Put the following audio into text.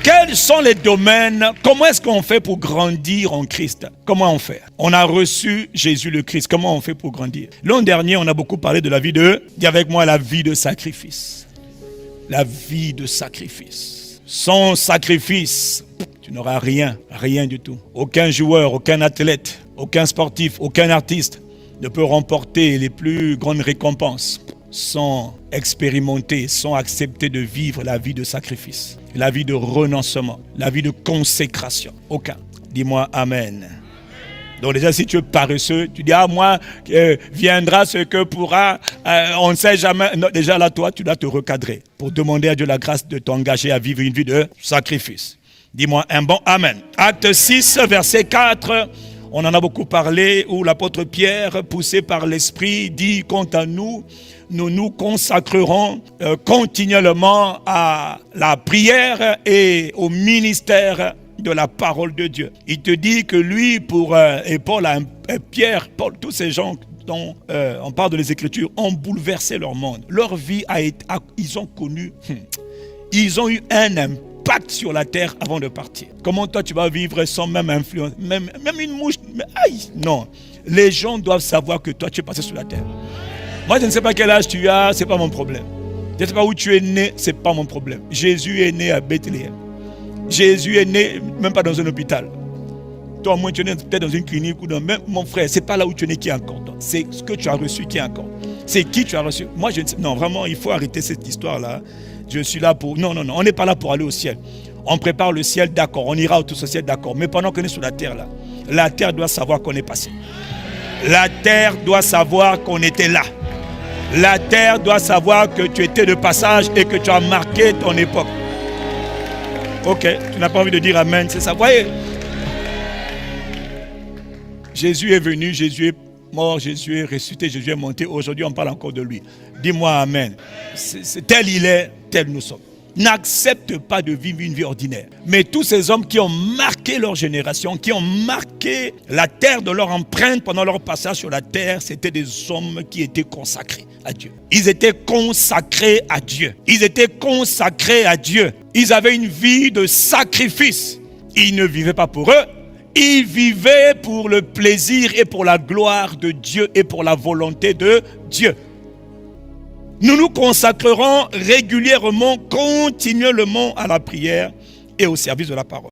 Quels sont les domaines? Comment est-ce qu'on fait pour grandir en Christ? Comment on fait? On a reçu Jésus le Christ. Comment on fait pour grandir? L'an dernier, on a beaucoup parlé de la vie de... Dis avec moi, la vie de sacrifice. La vie de sacrifice. Sans sacrifice, tu n'auras rien. Rien du tout. Aucun joueur, aucun athlète, aucun sportif, aucun artiste ne peut remporter les plus grandes récompenses sans expérimenter, sans accepter de vivre la vie de sacrifice, la vie de renoncement, la vie de consécration. Aucun. Dis-moi Amen. Donc déjà, si tu es paresseux, tu dis, moi, viendra ce que pourra, on ne sait jamais. Non, déjà là, toi, tu dois te recadrer pour demander à Dieu la grâce de t'engager à vivre une vie de sacrifice. Dis-moi un bon Amen. Acte 6, verset 4. On en a beaucoup parlé, où l'apôtre Pierre, poussé par l'Esprit, dit, quant à nous, nous nous consacrerons continuellement à la prière et au ministère de la parole de Dieu. Il te dit que lui, et Paul, Pierre, Paul, tous ces gens dont on parle de les Écritures, ont bouleversé leur monde. Leur vie ils ont connu, ils ont eu un impact sur la terre avant de partir. Comment toi tu vas vivre sans même influence, même une mouche, non. Les gens doivent savoir que toi tu es passé sur la terre. Moi je ne sais pas quel âge tu as, c'est pas mon problème. Je ne sais pas où tu es né, c'est pas mon problème. Jésus est né à Bethléem. Jésus est né même pas dans un hôpital. Toi au moins tu es né peut-être dans une clinique ou dans même mon frère, c'est pas là où tu es né qui est encore. C'est ce que tu as reçu qui est encore. C'est qui tu as reçu. Moi je ne sais, non vraiment il faut arrêter cette histoire là. Je suis là pour... Non, on n'est pas là pour aller au ciel. On prépare le ciel, d'accord. On ira au ciel, d'accord. Mais pendant qu'on est sur la terre, là, la terre doit savoir qu'on est passé. La terre doit savoir qu'on était là. La terre doit savoir que tu étais de passage et que tu as marqué ton époque. Ok, tu n'as pas envie de dire Amen, c'est ça. Voyez, Jésus est venu, Jésus est mort, Jésus est ressuscité, Jésus est monté. Aujourd'hui, on parle encore de lui. Dis-moi Amen. C'est tel il est, tel nous sommes. N'accepte pas de vivre une vie ordinaire. Mais tous ces hommes qui ont marqué leur génération, qui ont marqué la terre de leur empreinte pendant leur passage sur la terre, c'était des hommes qui étaient consacrés à Dieu. Ils étaient consacrés à Dieu. Ils étaient consacrés à Dieu. Ils avaient une vie de sacrifice. Ils ne vivaient pas pour eux. Ils vivaient pour le plaisir et pour la gloire de Dieu et pour la volonté de Dieu. Nous nous consacrerons régulièrement, continuellement à la prière et au service de la parole.